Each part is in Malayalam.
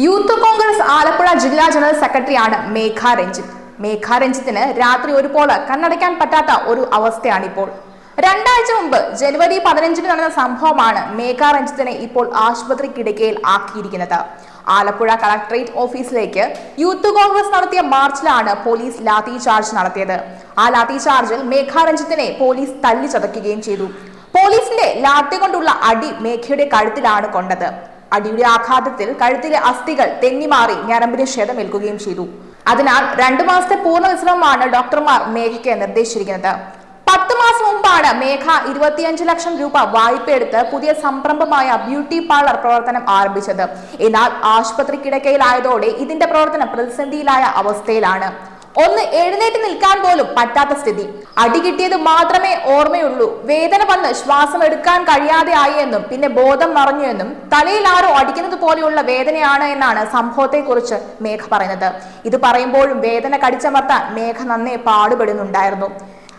യൂത്ത് കോൺഗ്രസ് ആലപ്പുഴ ജില്ലാ ജനറൽ സെക്രട്ടറിയാണ് മേഘ രഞ്ജിത്ത്. മേഘ രഞ്ജിത്തിന് രാത്രി ഒരുപോലെ കണ്ണടയ്ക്കാൻ പറ്റാത്ത ഒരു അവസ്ഥയാണിപ്പോൾ. രണ്ടാഴ്ച മുമ്പ് ജനുവരി 15 നടന്ന സംഭവമാണ് മേഘ രഞ്ജിത്തിനെ ഇപ്പോൾ ആശുപത്രി കിടക്കയിൽ ആക്കിയിരിക്കുന്നത്. ആലപ്പുഴ കളക്ടറേറ്റ് ഓഫീസിലേക്ക് യൂത്ത് കോൺഗ്രസ് നടത്തിയ മാർച്ചിലാണ് പോലീസ് ലാത്തി ചാർജ് നടത്തിയത്. ആ ലാത്തി ചാർജിൽ മേഘ രഞ്ജിത്തിനെ പോലീസ് തല്ലി ചതയ്ക്കുകയും ചെയ്തു. പോലീസിന്റെ ലാത്തി കൊണ്ടുള്ള അടി മേഘയുടെ കഴുത്തിലാണ് കൊണ്ടത്. അടിയുടെ ആഘാതത്തിൽ കഴുത്തിലെ അസ്ഥികൾ തെന്നിമാറി ഞരമ്പിന് ക്ഷതമേൽക്കുകയും ചെയ്തു. അതിനാൽ 2 മാസത്തെ പൂർണ്ണ വിശ്രമമാണ് ഡോക്ടർമാർ മേഘയ്ക്ക് നിർദ്ദേശിച്ചിരിക്കുന്നത്. 10 മാസം മുമ്പാണ് മേഘ 25 ലക്ഷം രൂപ വായ്പയെടുത്ത് പുതിയ സംരംഭമായ ബ്യൂട്ടി പാർലർ പ്രവർത്തനം ആരംഭിച്ചത്. എന്നാൽ ആശുപത്രി കിടക്കയിലായതോടെ ഇതിന്റെ പ്രവർത്തനം പ്രതിസന്ധിയിലായ അവസ്ഥയിലാണ്. ഒന്ന് എഴുന്നേറ്റ് നിൽക്കാൻ പോലും പറ്റാത്ത സ്ഥിതി. അടി കിട്ടിയത് മാത്രമേ ഓർമ്മയുള്ളൂ. വേദന വന്ന് ശ്വാസം എടുക്കാൻ കഴിയാതെ ആയി എന്നും പിന്നെ ബോധം മറഞ്ഞു എന്നും തലയിൽ ആരോ അടിക്കുന്നത് പോലെയുള്ള വേദനയാണ് എന്നാണ് സംഭവത്തെ കുറിച്ച് മേഘ പറയുന്നത്. ഇത് പറയുമ്പോഴും വേദന കടിച്ചമർത്താൻ മേഘ നന്നേ പാടുപെടുന്നുണ്ടായിരുന്നു.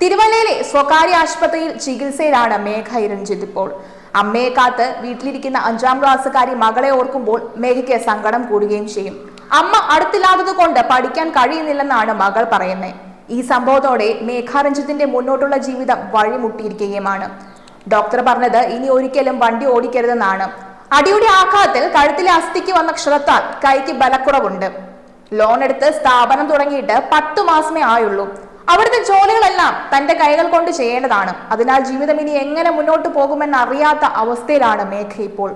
തിരുവല്ലയിലെ സ്വകാര്യ ആശുപത്രിയിൽ ചികിത്സയിലാണ് മേഘ രഞ്ജിത്ത് ഇപ്പോൾ. അമ്മയെ കാത്ത് വീട്ടിലിരിക്കുന്ന 5ാം ക്ലാസ്സുകാരി മകളെ ഓർക്കുമ്പോൾ മേഘയ്ക്ക് സങ്കടം കൂടുകയും ചെയ്യും. അമ്മ അടുത്തില്ലാത്തത് കൊണ്ട് പഠിക്കാൻ കഴിയുന്നില്ലെന്നാണ് മകൾ പറയുന്നത്. ഈ സംഭവത്തോടെ മേഘ രഞ്ജിത്തിന്റെ മുന്നോട്ടുള്ള ജീവിതം വഴിമുട്ടിയിരിക്കുകയുമാണ്. ഡോക്ടർ പറഞ്ഞത് ഇനി ഒരിക്കലും വണ്ടി ഓടിക്കരുതെന്നാണ്. അടിയുടെ ആഘാതത്തിൽ കഴുത്തിലെ അസ്ഥിക്ക് വന്ന ക്ഷതത്താൽ കൈക്ക് ബലക്കുറവുണ്ട്. ലോൺ എടുത്ത് സ്ഥാപനം തുടങ്ങിയിട്ട് 10 മാസമേ ആയുള്ളൂ. അവിടുത്തെ ജോലികളെല്ലാം തന്റെ കൈകൾ കൊണ്ട് ചെയ്യേണ്ടതാണ്. അതിനാൽ ജീവിതം ഇനി എങ്ങനെ മുന്നോട്ട് പോകുമെന്ന് അറിയാത്ത അവസ്ഥയിലാണ് മേഘ ഇപ്പോൾ.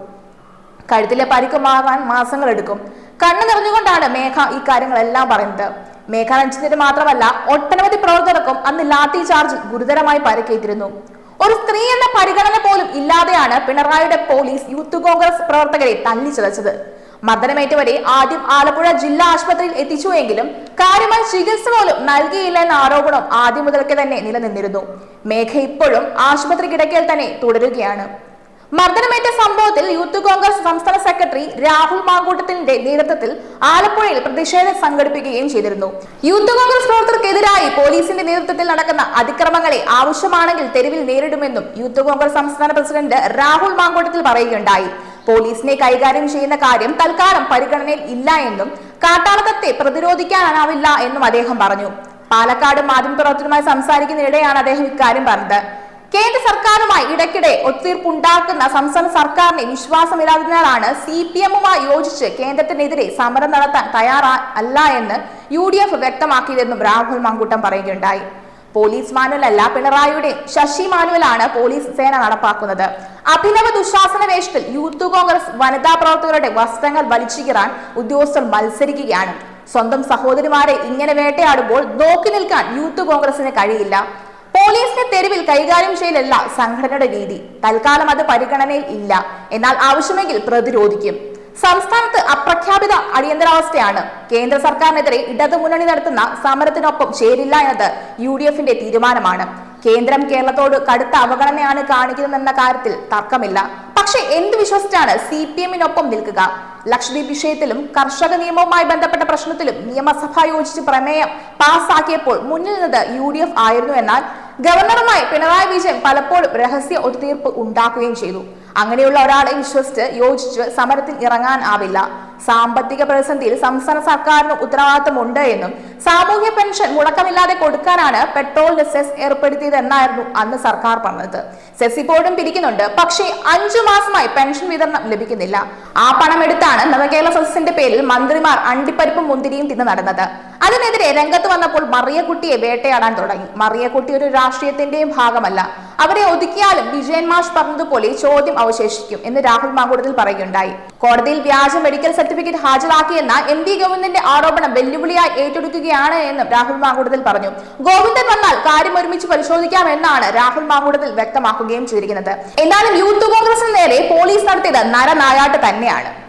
കഴുത്തിലെ പരിക്ക് മാറാൻ മാസങ്ങളെടുക്കും. കണ്ണു നിറഞ്ഞുകൊണ്ടാണ് മേഘ ഈ കാര്യങ്ങളെല്ലാം പറയുന്നത്. മേഘ രഞ്ജിത്തിന് മാത്രമല്ല ഒട്ടനവധി പ്രവർത്തകർക്കും അന്ന് ലാത്തി ചാർജിൽ ഗുരുതരമായി പരിക്കേറ്റിരുന്നു. ഒരു സ്ത്രീ എന്ന പരിഗണന പോലും ഇല്ലാതെയാണ് പിണറായിയുടെ പോലീസ് യൂത്ത് കോൺഗ്രസ് പ്രവർത്തകരെ തല്ലിച്ചതച്ചത്. മർദ്ദനമേറ്റവരെ ആദ്യം ആലപ്പുഴ ജില്ലാ ആശുപത്രിയിൽ എത്തിച്ചുവെങ്കിലും കാര്യമായി ചികിത്സ പോലും നൽകിയില്ല എന്ന ആരോപണം ആദ്യം മുതൽക്കേ തന്നെ നിലനിന്നിരുന്നു. മേഘ ഇപ്പോഴും ആശുപത്രി കിടക്കയിൽ തന്നെ തുടരുകയാണ്. മർദ്ദനമേറ്റ സംഭവത്തിൽ യൂത്ത് കോൺഗ്രസ് സംസ്ഥാന സെക്രട്ടറി രാഹുൽ മാങ്കൂട്ടത്തിന്റെ നേതൃത്വത്തിൽ ആലപ്പുഴയിൽ പ്രതിഷേധം സംഘടിപ്പിക്കുകയും ചെയ്തിരുന്നു. യൂത്ത് കോൺഗ്രസ് പ്രവർത്തകർക്കെതിരായി പോലീസിന്റെ നേതൃത്വത്തിൽ നടക്കുന്ന അതിക്രമങ്ങളെ ആവശ്യമാണെങ്കിൽ തെരുവിൽ നേരിടുമെന്നും യൂത്ത് കോൺഗ്രസ് സംസ്ഥാന പ്രസിഡന്റ് രാഹുൽ മാങ്കൂട്ടത്തിൽ പറയുകയുണ്ടായി. പോലീസിനെ കൈകാര്യം ചെയ്യുന്ന കാര്യം തൽക്കാലം പരിഗണനയിൽ ഇല്ല എന്നും കാട്ടാളത്തെ പ്രതിരോധിക്കാനാവില്ല എന്നും അദ്ദേഹം പറഞ്ഞു. പാലക്കാട് മാധ്യമപ്രവർത്തകരുമായി സംസാരിക്കുന്നതിനിടെയാണ് അദ്ദേഹം ഇക്കാര്യം പറഞ്ഞത്. കേന്ദ്ര സർക്കാരുമായി ഇടയ്ക്കിടെ ഒത്തുതീർപ്പുണ്ടാക്കുന്ന സംസ്ഥാന സർക്കാരിനെ വിശ്വാസമില്ലാത്തതിനാലാണ് CPM-മായി യോജിച്ച് കേന്ദ്രത്തിനെതിരെ സമരം നടത്താൻ തയ്യാറല്ല എന്ന് UDF വ്യക്തമാക്കിയതെന്നും രാഹുൽ മാങ്കൂട്ടം പറയുകയുണ്ടായി. പോലീസ് മാനുവൽ അല്ല, പിണറായിയുടെ ശശി മാനുവലാണ് പോലീസ് സേന നടപ്പാക്കുന്നത്. അഭിനവ ദുശാസന വേഷത്തിൽ യൂത്ത് കോൺഗ്രസ് വനിതാ പ്രവർത്തകരുടെ വസ്ത്രങ്ങൾ വലിച്ചുകീറാൻ ഉദ്യോഗസ്ഥർ മത്സരിക്കുകയാണ്. സ്വന്തം സഹോദരിമാരെ ഇങ്ങനെ വേട്ടയാടുമ്പോൾ നോക്കി നിൽക്കാൻ യൂത്ത് കോൺഗ്രസിന് കഴിയില്ല. പോലീസിനെ തെരുവിൽ കൈകാര്യം ചെയ്യലല്ല സംഘടനയുടെ രീതി. തൽക്കാലം അത് പരിഗണനയിൽ ഇല്ല. എന്നാൽ ആവശ്യമെങ്കിൽ പ്രതിരോധിക്കും. സംസ്ഥാനത്ത് അപ്രഖ്യാപിത അടിയന്തരാവസ്ഥയാണ്. കേന്ദ്ര സർക്കാരിനെതിരെ ഇടതുമുന്നണി നടത്തുന്ന സമരത്തിനൊപ്പം ചേരില്ല എന്നത് UDF-ന്റെ തീരുമാനമാണ്. കേന്ദ്രം കേരളത്തോട് കടുത്ത അവഗണനയാണ് കാണിക്കുന്നതെന്ന കാര്യത്തിൽ തർക്കമില്ല. പക്ഷെ എന്ത് വിശ്വസിച്ചാണ് CPM-നൊപ്പം നിൽക്കുക? ലക്ഷദ്വീപ് വിഷയത്തിലും കർഷക നിയമവുമായി ബന്ധപ്പെട്ട പ്രശ്നത്തിലും നിയമസഭ യോജിച്ച് പ്രമേയം പാസ്സാക്കിയപ്പോൾ മുന്നിൽ നിന്നത് UDF ആയിരുന്നു. എന്നാൽ ഗവർണറുമായി പിണറായി വിജയൻ പലപ്പോഴും രഹസ്യ ഒത്തുതീർപ്പ് ഉണ്ടാക്കുകയും ചെയ്തു. അങ്ങനെയുള്ള ഒരാളെ വിശ്വസിച്ച് യോജിച്ച് സമരത്തിൽ ഇറങ്ങാൻ ആവില്ല. സാമ്പത്തിക പ്രതിസന്ധിയിൽ സംസ്ഥാന സർക്കാരിന് ഉത്തരവാദിത്തമുണ്ട് എന്നും സാമൂഹ്യ പെൻഷൻ മുടക്കമില്ലാതെ കൊടുക്കാനാണ് പെട്രോളിന് സെസ് ഏർപ്പെടുത്തിയതെന്നായിരുന്നു അന്ന് സർക്കാർ പറഞ്ഞത്. സെസ് ഇപ്പോഴും പിരിക്കുന്നുണ്ട്. പക്ഷേ 5 മാസമായി പെൻഷൻ വിതരണം ലഭിക്കുന്നില്ല. ആ പണം എടുത്താണ് നവകേരള സദസ്സിന്റെ പേരിൽ മന്ത്രിമാർ അണ്ടിപ്പരിപ്പും മുന്തിരിയും തിന്ന് നടന്നത്. അതിനെതിരെ രംഗത്ത് വന്നപ്പോൾ മറിയക്കുട്ടിയെ വേട്ടയാടാൻ തുടങ്ങി. മറിയക്കുട്ടി ഒരു രാഷ്ട്രീയത്തിന്റെയും ഭാഗമല്ല. അവരെ ഒതുക്കിയാലും വിജയൻ മാഷ് പറഞ്ഞതുപോലെ ചോദ്യം അവശേഷിക്കും എന്ന് രാഹുൽ മാങ്കൂട്ടത്തിൽ പറയുകയുണ്ടായി. കോടതിയിൽ വ്യാജ മെഡിക്കൽ സർട്ടിഫിക്കറ്റ് ഹാജരാക്കിയെന്ന MV ഗോവിന്ദന്റെ ആരോപണം വെല്ലുവിളിയായി ഏറ്റെടുക്കുകയാണ് എന്നും രാഹുൽ മാങ്കൂട്ടത്തിൽ പറഞ്ഞു. ഗോവിന്ദൻ വന്നാൽ കാര്യം ഒരുമിച്ച് പരിശോധിക്കാമെന്നാണ് രാഹുൽ മാങ്കൂട്ടത്തിൽ വ്യക്തമാക്കുകയും ചെയ്തിരിക്കുന്നത്. എന്നാലും യൂത്ത് കോൺഗ്രസിന് നേരെ പോലീസ് നടത്തിയത് നരനായാട്ട് തന്നെയാണ്.